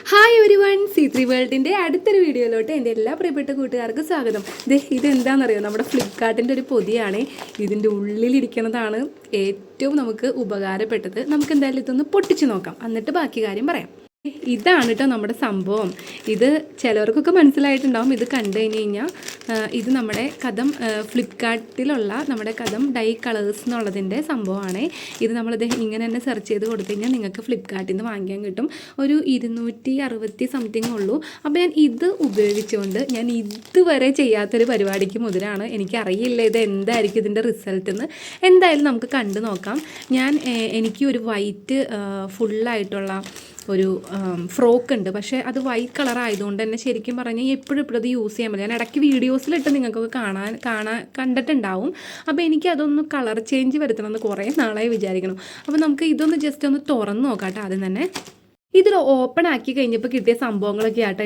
Hi everyone, C3 വേൾഡിൻ്റെ അടുത്തൊരു വീഡിയോയിലോട്ട് എൻ്റെ എല്ലാ പ്രിയപ്പെട്ട കൂട്ടുകാർക്കും സ്വാഗതം. ഇതെന്താണെന്നറിയോ, നമ്മുടെ ഫ്ലിപ്കാർട്ടിൻ്റെ ഒരു പൊതിയാണ്. ഇതിൻ്റെ ഉള്ളിലിരിക്കുന്നതാണ് ഏറ്റവും നമുക്ക് ഉപകാരപ്പെട്ടത്. നമുക്ക് എന്തായാലും ഇതൊന്ന് പൊട്ടിച്ച് നോക്കാം, എന്നിട്ട് ബാക്കി കാര്യം പറയാം. ഇതാണ് കേട്ടോ നമ്മുടെ സംഭവം. ഇത് ചിലവർക്കൊക്കെ മനസ്സിലായിട്ടുണ്ടാവും. ഇത് കണ്ടു കഴിഞ്ഞ് കഴിഞ്ഞാൽ ഇത് നമ്മുടെ കഥം ഫ്ലിപ്കാർട്ടിലുള്ള നമ്മുടെ കഥം ഡൈ കളേഴ്സ് എന്നുള്ളതിൻ്റെ സംഭവമാണ്. ഇത് നമ്മളിത് ഇങ്ങനെ തന്നെ സെർച്ച് ചെയ്ത് കൊടുത്തു കഴിഞ്ഞാൽ നിങ്ങൾക്ക് ഫ്ലിപ്കാർട്ടിൽ നിന്ന് വാങ്ങിക്കാൻ കിട്ടും. ഒരു 260 സംതിങ് ഉള്ളൂ. അപ്പോൾ ഞാൻ ഇത് ഉപയോഗിച്ചുകൊണ്ട് ഞാൻ ഇതുവരെ ചെയ്യാത്തൊരു പരിപാടിക്ക് മുതിരാണ്. എനിക്കറിയില്ല ഇത് എന്തായിരിക്കും ഇതിൻ്റെ റിസൾട്ട് എന്ന്. എന്തായാലും നമുക്ക് കണ്ടു നോക്കാം. എനിക്ക് ഒരു വൈറ്റ് ഫുള്ളായിട്ടുള്ള ഒരു ഫ്രോക്ക് ഉണ്ട്, പക്ഷേ അത് വൈറ്റ് കളർ ആയതുകൊണ്ട് തന്നെ ശരിക്കും പറഞ്ഞാൽ എപ്പോഴും അത് യൂസ് ചെയ്യാൻ പറ്റില്ല. ഞാൻ ഇടയ്ക്ക് വീഡിയോസിലിട്ട് നിങ്ങൾക്കൊക്കെ കണ്ടിട്ടുണ്ടാവും. അപ്പോൾ എനിക്കതൊന്ന് കളർ ചേഞ്ച് വരുത്തണമെന്ന് കുറേ നാളായി വിചാരിക്കണം. അപ്പോൾ നമുക്ക് ഇതൊന്ന് ജസ്റ്റ് ഒന്ന് തുറന്ന് നോക്കാം കേട്ടോ. ആദ്യം തന്നെ ഇതിൽ ഓപ്പൺ ആക്കി കഴിഞ്ഞപ്പോൾ കിട്ടിയ സംഭവങ്ങളൊക്കെ ആട്ടോ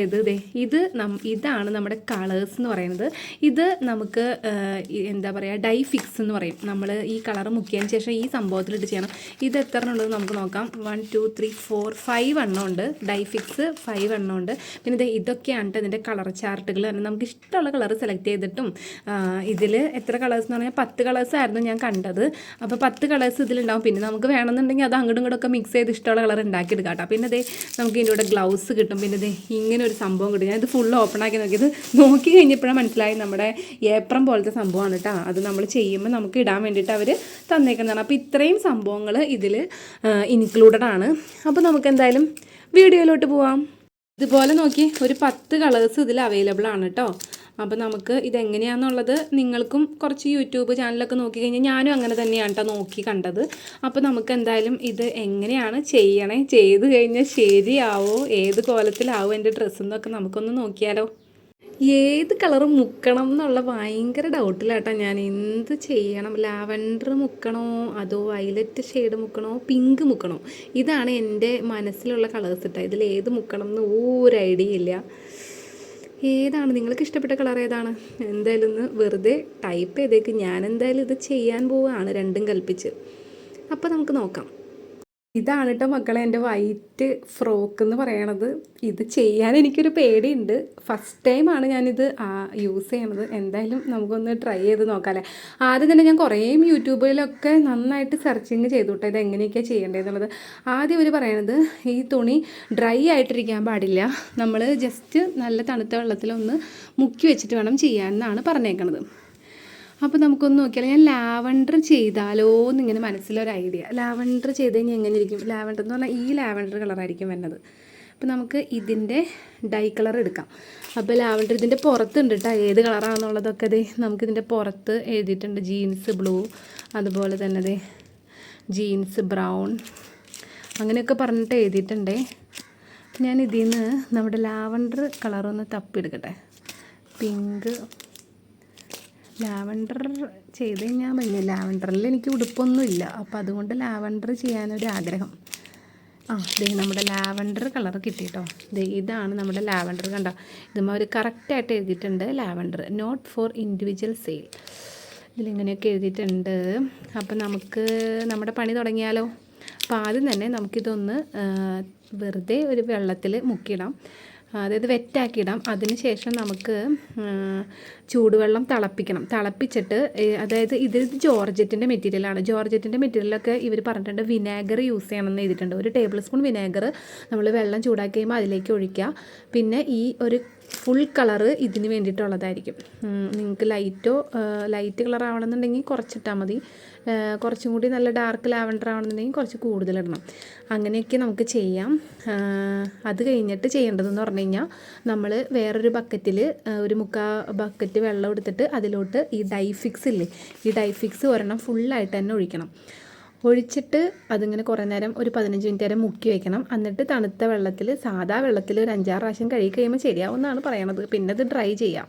ഇതാണ് നമ്മുടെ കളേഴ്സ് എന്ന് പറയുന്നത്. ഇത് നമുക്ക് എന്താ പറയുക, ഡൈ ഫിക്സ് എന്ന് പറയും. നമ്മൾ ഈ കളർ മുക്കിയതിന് ശേഷം ഈ സംഭവത്തിലിട്ട് ചെയ്യണം. ഇത് എത്ര എണ്ണം ഉണ്ടെന്ന് നമുക്ക് നോക്കാം. 1 2 3 4 5 എണ്ണം ഉണ്ട്. ഡൈ ഫിക്സ് 5 എണ്ണം ഉണ്ട്. പിന്നെ ഇതൊക്കെയാണ് ഇതിൻ്റെ കളർ ചാർട്ടുകൾ. നമുക്ക് ഇഷ്ടമുള്ള കളർ സെലക്ട് ചെയ്തിട്ടും ഇതിൽ എത്ര കളേഴ്സ് എന്ന് പറഞ്ഞാൽ 10 കളേഴ്സ് ആയിരുന്നു ഞാൻ കണ്ടത്. അപ്പോൾ 10 കളേഴ്സ് ഇതിലുണ്ടാവും. പിന്നെ നമുക്ക് വേണമെന്നുണ്ടെങ്കിൽ അത് അങ്ങോട്ടും ഇങ്ങോട്ടൊക്കെ മിക്സ് ചെയ്ത് ഇഷ്ടമുള്ള കളർ ഉണ്ടാക്കിയെടുക്കാം കേട്ടോ. പിന്നെ നമുക്ക് ഇതിൻ്റെ കൂടെ ഗ്ലൗസ് കിട്ടും. പിന്നെ ഇങ്ങനെ ഒരു സംഭവം കിട്ടും. ഞാനിത് ഫുള്ള് ഓപ്പൺ ആക്കി നോക്കി കഴിഞ്ഞപ്പോഴാണ് മനസ്സിലായി നമ്മുടെ ഏപ്രം പോലത്തെ സംഭവമാണ് കേട്ടോ. അത് നമ്മൾ ചെയ്യുമ്പോൾ നമുക്ക് ഇടാൻ വേണ്ടിയിട്ട് അവർ തന്നേക്കുന്നതാണ്. അപ്പോൾ ഇത്രയും സംഭവങ്ങൾ ഇതിൽ ഇൻക്ലൂഡഡ് ആണ്. അപ്പോൾ നമുക്ക് എന്തായാലും വീഡിയോയിലോട്ട് പോവാം. ഇതുപോലെ നോക്കി ഒരു 10 കളേഴ്സ് ഇതിൽ അവൈലബിൾ ആണ് കേട്ടോ. അപ്പോൾ നമുക്ക് ഇതെങ്ങനെയാണെന്നുള്ളത് നിങ്ങൾക്കും കുറച്ച് യൂട്യൂബ് ചാനലൊക്കെ നോക്കിക്കഴിഞ്ഞാൽ ഞാനും അങ്ങനെ തന്നെയാണ് കേട്ടോ നോക്കി കണ്ടത്. അപ്പോൾ നമുക്ക് എന്തായാലും ഇത് എങ്ങനെയാണ് ചെയ്ത് കഴിഞ്ഞാൽ ശരിയാവോ, ഏത് കോലത്തിലാവോ എൻ്റെ ഡ്രസ്സെന്നൊക്കെ നമുക്കൊന്ന് നോക്കിയാലോ. ഏത് കളർ മുക്കണം എന്നുള്ള ഭയങ്കര ഡൗട്ടിലാട്ടോ ഞാൻ. എന്ത് ചെയ്യണം, ലാവൻഡർ മുക്കണോ അതോ വയലറ്റ് ഷെയ്ഡ് മുക്കണോ പിങ്ക് മുക്കണോ? ഇതാണ് എൻ്റെ മനസ്സിലുള്ള കളേഴ്സ് കേട്ടോ. ഇതിൽ ഏത് മുക്കണം എന്ന് ഒരു ഐഡിയ ഇല്ല. ഏതാണ് നിങ്ങൾക്ക് ഇഷ്ടപ്പെട്ട കളർ ഏതാണ്? എന്തായാലും ഒന്ന് വെറുതെ ടൈപ്പ് ചെയ്തേക്ക്. ഞാൻ എന്തായാലും ഇത് ചെയ്യാൻ പോവുകയാണ്, രണ്ടും കൽപ്പിച്ച്. അപ്പോൾ നമുക്ക് നോക്കാം. ഇതാണ് കേട്ടോ മക്കളെ എൻ്റെ വൈറ്റ് ഫ്രോക്ക് എന്ന് പറയണത്. ഇത് ചെയ്യാൻ എനിക്കൊരു പേടിയുണ്ട്. ഫസ്റ്റ് ടൈമാണ് ഞാനിത് യൂസ് ചെയ്യണത്. എന്തായാലും നമുക്കൊന്ന് ട്രൈ ചെയ്ത് നോക്കാമല്ലേ. ആദ്യം തന്നെ ഞാൻ കുറേ യൂട്യൂബിലൊക്കെ നന്നായിട്ട് സെർച്ചിങ് ചെയ്തു കേട്ടോ ഇത് എങ്ങനെയൊക്കെയാണ് ചെയ്യേണ്ടതെന്നുള്ളത്. ആദ്യം അവർ പറയണത് ഈ തുണി ഡ്രൈ ആയിട്ടിരിക്കാൻ പാടില്ല, നമ്മൾ ജസ്റ്റ് നല്ല തണുത്ത വെള്ളത്തിലൊന്ന് മുക്കി വെച്ചിട്ട് വേണം ചെയ്യാമെന്നാണ് പറഞ്ഞേക്കണത്. അപ്പോൾ നമുക്കൊന്ന് നോക്കിയാൽ ഞാൻ ലാവൻഡർ ചെയ്താലോ എന്നിങ്ങനെ മനസ്സിലൊരു ഐഡിയ. ലാവൻഡർ ചെയ്ത് കഴിഞ്ഞാൽ എങ്ങനെ ഇരിക്കും? ലാവൻഡർ എന്ന് പറഞ്ഞാൽ ഈ ലാവൻഡർ കളറായിരിക്കും വരുന്നത്. അപ്പോൾ നമുക്ക് ഇതിൻ്റെ ഡൈ കളർ എടുക്കാം. അപ്പോൾ ലാവൻഡർ ഇതിൻ്റെ പുറത്തുണ്ട് കേട്ടോ, ഏത് കളറാണെന്നുള്ളതൊക്കെ നമുക്കിതിൻ്റെ പുറത്ത് എഴുതിയിട്ടുണ്ട്. ജീൻസ് ബ്ലൂ, അതുപോലെ തന്നെ ജീൻസ് ബ്രൗൺ, അങ്ങനെയൊക്കെ പറഞ്ഞിട്ട് എഴുതിയിട്ടുണ്ടേ. ഞാൻ ഇതിൽ നിന്ന് നമ്മുടെ ലാവൻഡർ കളറൊന്ന് തപ്പിയെടുക്കട്ടെ. പിങ്ക് ലാവൻഡർ ചെയ്ത് കഴിഞ്ഞാൽ മഞ്ഞ. ലാവൻഡറിൽ എനിക്ക് ഉടുപ്പൊന്നുമില്ല, അപ്പോൾ അതുകൊണ്ട് ലാവൻഡർ ചെയ്യാനൊരു ആഗ്രഹം. നമ്മുടെ ലാവൻഡർ കളർ കിട്ടിയിട്ടോ. ഇതാണ് നമ്മുടെ ലാവൻഡർ. കണ്ടോ, ഇതും അവർ കറക്റ്റായിട്ട് എഴുതിയിട്ടുണ്ട്. Lavender not for individual sale, ഇതിലിങ്ങനെയൊക്കെ എഴുതിയിട്ടുണ്ട്. അപ്പം നമുക്ക് നമ്മുടെ പണി തുടങ്ങിയാലോ. അപ്പോൾ ആദ്യം തന്നെ നമുക്കിതൊന്ന് വെറുതെ ഒരു വെള്ളത്തിൽ മുക്കിയിടാം, അതായത് വെറ്റാക്കിയിടാം. അതിന് ശേഷം നമുക്ക് ചൂടുവെള്ളം തിളപ്പിച്ചിട്ട്, അതായത് ഇത് ജോർജറ്റിൻ്റെ മെറ്റീരിയലാണ്. ജോർജറ്റിൻ്റെ മെറ്റീരിയലൊക്കെ ഇവർ പറഞ്ഞിട്ടുണ്ട് വിനാഗർ യൂസ് ചെയ്യണമെന്ന് എഴുതിയിട്ടുണ്ട്. ഒരു ടേബിൾ സ്പൂൺ വിനാഗർ നമ്മൾ വെള്ളം ചൂടാക്കി കഴിയുമ്പോൾ അതിലേക്ക് ഒഴിക്കുക. പിന്നെ ഈ ഒരു ഫുൾ കളറ് ഇതിന് വേണ്ടിയിട്ടുള്ളതായിരിക്കും. നിങ്ങൾക്ക് ലൈറ്റ് കളർ ആവണമെന്നുണ്ടെങ്കിൽ കുറച്ചിട്ടാൽ മതി. കുറച്ചും കൂടി നല്ല ഡാർക്ക് ലാവൻഡർ ആവണമെന്നുണ്ടെങ്കിൽ കുറച്ച് കൂടുതലിടണം. അങ്ങനെയൊക്കെ നമുക്ക് ചെയ്യാം. അത് കഴിഞ്ഞിട്ട് ചെയ്യേണ്ടതെന്ന് പറഞ്ഞു കഴിഞ്ഞാൽ നമ്മൾ വേറൊരു ബക്കറ്റിൽ ഒരു ബക്കറ്റ് വെള്ളം എടുത്തിട്ട് അതിലോട്ട് ഈ ഡൈ ഫിക്സ് ഇല്ലേ, ഈ ഡൈ ഫിക്സ് ഒരെണ്ണം ഫുള്ളായിട്ട് തന്നെ ഒഴിച്ചിട്ട് അതിങ്ങനെ കുറേ നേരം ഒരു 15 മിനിറ്റ് നേരം മുക്കി വയ്ക്കണം. എന്നിട്ട് തണുത്ത വെള്ളത്തിൽ, സാധാ വെള്ളത്തിൽ ഒരു 5-6 പ്രാവശ്യം കഴുകി കഴിയുമ്പോൾ ശരിയാവുമെന്നാണ് പറയണത്. പിന്നെ ഇത് ഡ്രൈ ചെയ്യാം.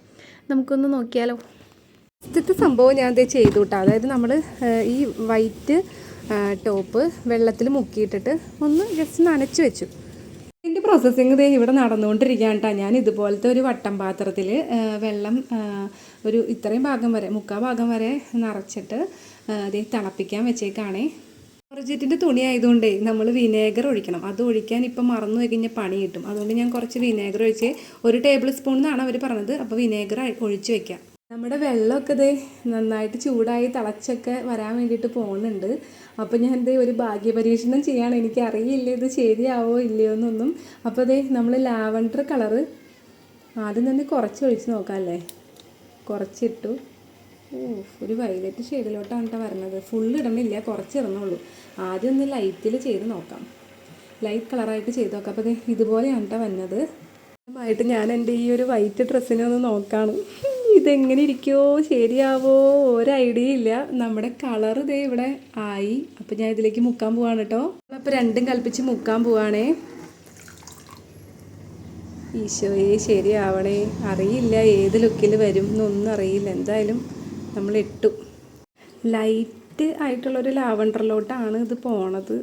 നമുക്കൊന്ന് നോക്കിയാലോ. ഇന്നത്തെ സംഭവം ഞാൻ ചെയ്തു കേട്ടോ. അതായത് നമ്മൾ ഈ വൈറ്റ് ടോപ്പ് വെള്ളത്തിൽ മുക്കിയിട്ടിട്ട് ഒന്ന് ജസ്റ്റ് നനച്ച് വെച്ചു. ഇതിൻ്റെ പ്രോസസ്സിങ് ഇവിടെ നടന്നുകൊണ്ടിരിക്കുകയാണ് കേട്ടോ. ഞാൻ ഇതുപോലത്തെ ഒരു വട്ടം പാത്രത്തിൽ വെള്ളം ഒരു ഇത്രയും ഭാഗം വരെ, 3/4 ഭാഗം വരെ നിറച്ചിട്ട് തിളപ്പിക്കാൻ വെച്ചേക്കാണേ. ജോർജറ്റിൻ്റെ തുണി ആയതുകൊണ്ടേ നമ്മൾ വിനേഗർ ഒഴിക്കണം. അത് ഒഴിക്കാൻ ഇപ്പം മറന്നു പോയി കഴിഞ്ഞാൽ പണി കിട്ടും. അതുകൊണ്ട് ഞാൻ കുറച്ച് വിനേഗർ ഒഴിച്ച് 1 ടേബിൾ സ്പൂൺ എന്നാണ് അവർ പറഞ്ഞത്. അപ്പോൾ വിനേഗർ ഒഴിച്ച് വെക്കാം. നമ്മുടെ വെള്ളമൊക്കെ ദേ നന്നായിട്ട് ചൂടായി തിളച്ചൊക്കെ വരാൻ വേണ്ടിയിട്ട് പോകുന്നുണ്ട്. അപ്പോൾ ഞാൻ ദേ ഒരു ഭാഗ്യപരീക്ഷണം ചെയ്യാണ്. എനിക്കറിയില്ല ഇത് ശരിയാവോ ഇല്ലയോ എന്നൊന്നും. അപ്പോൾ ദേ നമ്മൾ ലാവൻഡർ കളറ് ആദ്യം തന്നെ കുറച്ച് ഒഴിച്ച് നോക്കാം അല്ലേ. കുറച്ചിട്ടു. ഒരു വയലറ്റ് ഷെയ്ഡിലോട്ടാണ് കേട്ടോ വരുന്നത്. ഫുള്ള് ഇടണില്ല, കുറച്ച് ഇടുന്നുള്ളൂ. ആദ്യം ഒന്ന് ലൈറ്റിൽ ചെയ്ത് നോക്കാം, ലൈറ്റ് കളറായിട്ട് ചെയ്ത് നോക്കാം. അപ്പോൾ ഇതുപോലെയാണ് കേട്ടോ വന്നത്. ആയിട്ട് ഞാൻ എൻ്റെ ഈ ഒരു വൈറ്റ് ഡ്രസ്സിനെ ഒന്ന് നോക്കാണ്. ഇതെങ്ങനെ ഇരിക്കുമോ ശരിയാവോ ഒരു ഐഡിയ ഇല്ല. നമ്മുടെ കളർ ഇതേ ഇവിടെ ആയി. അപ്പോൾ ഞാൻ ഇതിലേക്ക് മുക്കാൻ പോവാണ് കേട്ടോ. അപ്പോൾ രണ്ടും കൽപ്പിച്ച് മുക്കാൻ പോവാണേ. ഈശോയെ ശരിയാവണേ. അറിയില്ല ഏത് ലുക്കിൽ വരും എന്നൊന്നും അറിയില്ല. എന്തായാലും നമ്മൾ ഇട്ടു. ലൈറ്റ് ആയിട്ടുള്ളൊരു ലാവണ്ടറിലോട്ടാണ് ഇത് പോണത്.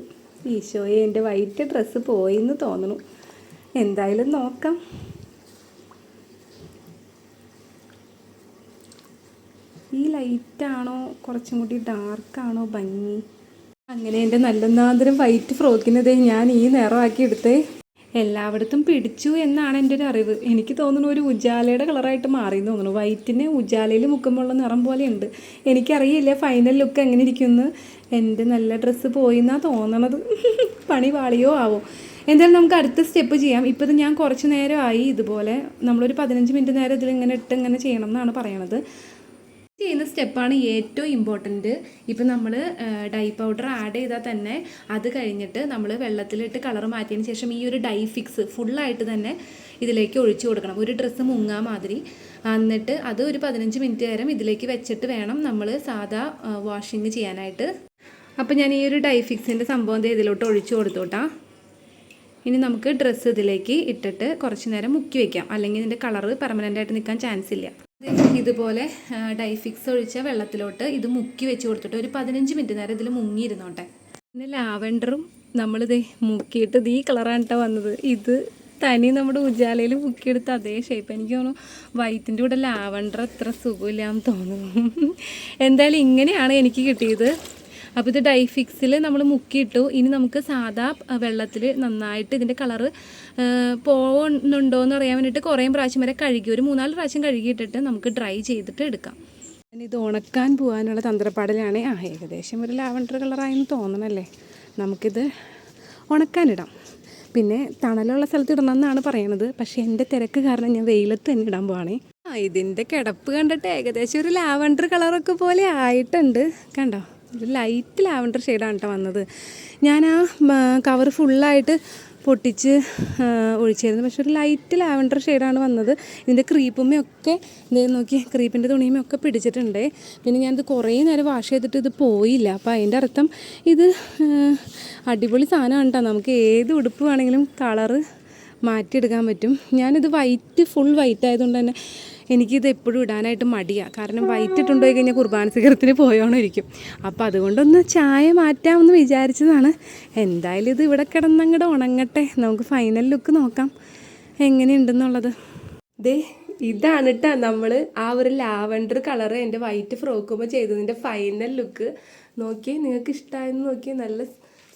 ഈശോയെ എൻ്റെ വൈറ്റ് ഡ്രസ്സ് പോയി എന്ന് തോന്നുന്നു. എന്തായാലും നോക്കാം. ഈ ലൈറ്റാണോ കുറച്ചും കൂടി ഡാർക്കാണോ ഭംഗി? അങ്ങനെ എൻ്റെ നല്ലൊന്നാന്തരം വൈറ്റ് ഫ്രോക്കിനതേ ഞാൻ ഈ നിറമാക്കി എടുത്തേ. എല്ലായിടത്തും പിടിച്ചു എന്നാണ് എൻ്റെ ഒരു അറിവ്. എനിക്ക് തോന്നുന്നു ഒരു ഉജാലയുടെ കളറായിട്ട് മാറിയെന്ന് തോന്നുന്നു. വൈറ്റിന് ഉജാലയിൽ മുക്കുമ്പോഴുള്ള നിറം പോലെയുണ്ട്. എനിക്കറിയില്ല ഫൈനൽ ലുക്ക് എങ്ങനെ ഇരിക്കുമെന്ന്. എൻ്റെ നല്ല ഡ്രസ്സ് പോയി എന്നാണ് തോന്നണത്. പണി പാളിയോ ആവോ. എന്തായാലും നമുക്ക് അടുത്ത സ്റ്റെപ്പ് ചെയ്യാം. ഇപ്പോൾ ഇത് ഞാൻ കുറച്ച് നേരമായി ഇതുപോലെ. നമ്മളൊരു 15 മിനിറ്റ് നേരം ഇതിലിങ്ങനെ ഇങ്ങനെ ചെയ്യണം എന്നാണ് പറയണത്. ചെയ്യുന്ന സ്റ്റെപ്പാണ് ഏറ്റവും ഇമ്പോർട്ടൻറ്റ്. ഇപ്പം നമ്മൾ ഡൈ പൗഡർ ആഡ് ചെയ്താൽ തന്നെ അത് കഴിഞ്ഞിട്ട് നമ്മൾ വെള്ളത്തിലിട്ട് കളർ മാറ്റിയതിന് ശേഷം ഈ ഒരു ഡൈ ഫിക്സ് ഫുള്ളായിട്ട് തന്നെ ഇതിലേക്ക് ഒഴിച്ചു കൊടുക്കണം. ഒരു ഡ്രസ്സ് മുങ്ങാ മാതിരി. എന്നിട്ട് അത് ഒരു 15 മിനിറ്റ് നേരം ഇതിലേക്ക് വെച്ചിട്ട് വേണം നമ്മൾ സാധാ വാഷിങ് ചെയ്യാനായിട്ട്. അപ്പോൾ ഞാൻ ഈ ഒരു ഡൈ ഫിക്സിൻ്റെ സംഭവം ഇതിലോട്ട് ഒഴിച്ചു കൊടുത്തോട്ടാ. ഇനി നമുക്ക് ഡ്രസ്സ് ഇതിലേക്ക് ഇട്ടിട്ട് കുറച്ച് നേരം മുക്കി വയ്ക്കാം. അല്ലെങ്കിൽ ഇതിൻ്റെ കളറ് പെർമനൻ്റായിട്ട് നിൽക്കാൻ ചാൻസ് ഇല്ല. ഇതുപോലെ ഡൈ ഫിക്സ് ഒഴിച്ച വെള്ളത്തിലോട്ട് ഇത് മുക്കി വെച്ച് കൊടുത്തിട്ട് ഒരു 15 മിനിറ്റ് നേരം ഇതിൽ മുങ്ങിയിരുന്നോട്ടെ. പിന്നെ ലാവൻഡറും നമ്മളിത് മുക്കിയിട്ട് ഈ കളറാണ് കേട്ടോ വന്നത്. ഇത് തനി നമ്മുടെ ഉജാലയിൽ മുക്കിയെടുത്ത് അതേ ഷേപ്പ്. എനിക്ക് തോന്നുന്നു വൈറ്റിൻ്റെ കൂടെ ലാവൻഡർ അത്ര സുഖമില്ലാന്ന് തോന്നുന്നു. എന്തായാലും ഇങ്ങനെയാണ് എനിക്ക് കിട്ടിയത്. അപ്പോൾ ഇത് ഡൈ ഫിക്സിൽ നമ്മൾ മുക്കിയിട്ടു. ഇനി നമുക്ക് സാധാ വെള്ളത്തിൽ നന്നായിട്ട് ഇതിൻ്റെ കളറ് പോകുന്നുണ്ടോ എന്ന് അറിയാൻ വേണ്ടിയിട്ട് കുറേ പ്രാവശ്യം വരെ കഴുകി, ഒരു 3-4 പ്രാവശ്യം കഴുകിയിട്ടിട്ട് നമുക്ക് ഡ്രൈ ചെയ്തിട്ട് എടുക്കാം. ഇത് ഉണക്കാൻ പോകാനുള്ള തന്ത്രപ്പാടിലാണ്. ഏകദേശം ഒരു ലാവൻഡർ കളറായെന്ന് തോന്നണല്ലേ. നമുക്കിത് ഉണക്കാനിടാം. പിന്നെ തണലുള്ള സ്ഥലത്ത് ഇടണം എന്നാണ് പറയണത്. പക്ഷേ എൻ്റെ തിരക്ക് കാരണം ഞാൻ വെയിലത്ത് തന്നെ ഇടാൻ പോവാണേ. ഇതിൻ്റെ കിടപ്പ് കണ്ടിട്ട് ഏകദേശം ഒരു ലാവൻഡർ കളറൊക്കെ പോലെ ആയിട്ടുണ്ട്. കണ്ടോ, ഒരു ലൈറ്റ് ലാവൻഡർ ഷെയ്ഡാണ് കേട്ടോ വന്നത്. ഞാൻ ആ കവർ ഫുള്ളായിട്ട് പൊട്ടിച്ച് ഒഴിച്ചായിരുന്നു. പക്ഷെ ഒരു ലൈറ്റ് ലാവൻഡർ ഷെയ്ഡാണ് വന്നത്. ഇതിൻ്റെ ക്രീപ്പുമ്മയൊക്കെ നോക്കി, ക്രീപ്പിൻ്റെ തുണിയുമൊക്കെ പിടിച്ചിട്ടുണ്ട്. പിന്നെ ഞാനിത് കുറേ നേരം വാഷ് ചെയ്തിട്ട് ഇത് പോയില്ല. അപ്പോൾ അതിൻ്റെ അർത്ഥം ഇത് അടിപൊളി സാധനമാണ് കേട്ടോ. നമുക്ക് ഏത് ഉടുപ്പ് വേണമെങ്കിലും കളറ് മാറ്റിയെടുക്കാൻ പറ്റും. ഞാനിത് ഫുൾ വൈറ്റ് ആയതുകൊണ്ട് തന്നെ എനിക്കിത് എപ്പോഴും ഇടാനായിട്ട് മടിയാണ്. കാരണം വൈറ്റ് ഇട്ടുകൊണ്ടുപോയി കഴിഞ്ഞാൽ കുർബാന സ്വീകരണത്തിന് പോയോണം ഇരിക്കും. അപ്പോൾ അതുകൊണ്ടൊന്ന് ചായ മാറ്റാമെന്ന് വിചാരിച്ചതാണ്. എന്തായാലും ഇത് ഇവിടെ കിടന്നങ്ങടെ ഉണങ്ങട്ടെ. നമുക്ക് ഫൈനൽ ലുക്ക് നോക്കാം എങ്ങനെയുണ്ടെന്നുള്ളത്. ഇതാണ് കേട്ടോ നമ്മൾ ആ ഒരു ലാവൻഡർ കളറ് എൻ്റെ വൈറ്റ് ഫ്രോക്കുമ്പോൾ ചെയ്തതിൻ്റെ ഫൈനൽ ലുക്ക്. നോക്കിയേ, നിങ്ങൾക്ക് ഇഷ്ടമായെന്ന് നോക്കിയേ. നല്ല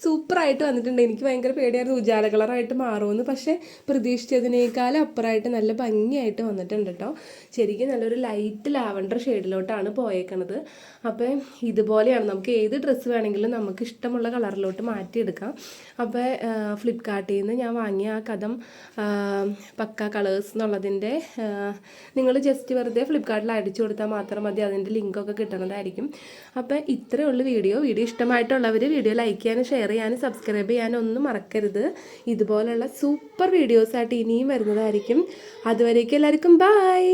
സൂപ്പറായിട്ട് വന്നിട്ടുണ്ട്. എനിക്ക് ഭയങ്കര പേടിയായിരുന്നു ഉജാല കളറായിട്ട് മാറുമെന്ന്. പക്ഷേ പ്രതീക്ഷിച്ചതിനേക്കാളും അപ്പുറമായിട്ട് നല്ല ഭംഗിയായിട്ട് വന്നിട്ടുണ്ട് കേട്ടോ. ശരിക്കും നല്ലൊരു ലൈറ്റ് ലാവൻഡർ ഷെയ്ഡിലോട്ടാണ് പോയേക്കണത്. അപ്പോൾ ഇതുപോലെയാണ് നമുക്ക് ഏത് ഡ്രസ്സ് വേണമെങ്കിലും നമുക്ക് ഇഷ്ടമുള്ള കളറിലോട്ട് മാറ്റിയെടുക്കാം. അപ്പോൾ ഫ്ലിപ്കാർട്ടിൽ നിന്ന് ഞാൻ വാങ്ങിയ ആ കഥം പക്ക കളേഴ്സ് എന്നുള്ളതിൻ്റെ നിങ്ങൾ ജസ്റ്റ് വെറുതെ ഫ്ലിപ്കാർട്ടിൽ അടിച്ചു കൊടുത്താൽ മാത്രം മതി. അതിൻ്റെ ലിങ്കൊക്കെ കിട്ടുന്നതായിരിക്കും. അപ്പോൾ ഇത്രയേ ഉള്ളൂ വീഡിയോ ഇഷ്ടമായിട്ടുള്ളവർ വീഡിയോ ലൈക്ക് ചെയ്യാനും ഷെയർ ചെയ്യാനും സബ്സ്ക്രൈബ് ചെയ്യാനും ഒന്നും മറക്കരുത്. ഇതുപോലുള്ള സൂപ്പർ വീഡിയോസായിട്ട് ഇനിയും വരുന്നതായിരിക്കും. അതുവരേക്കും എല്ലാവർക്കും ബൈ.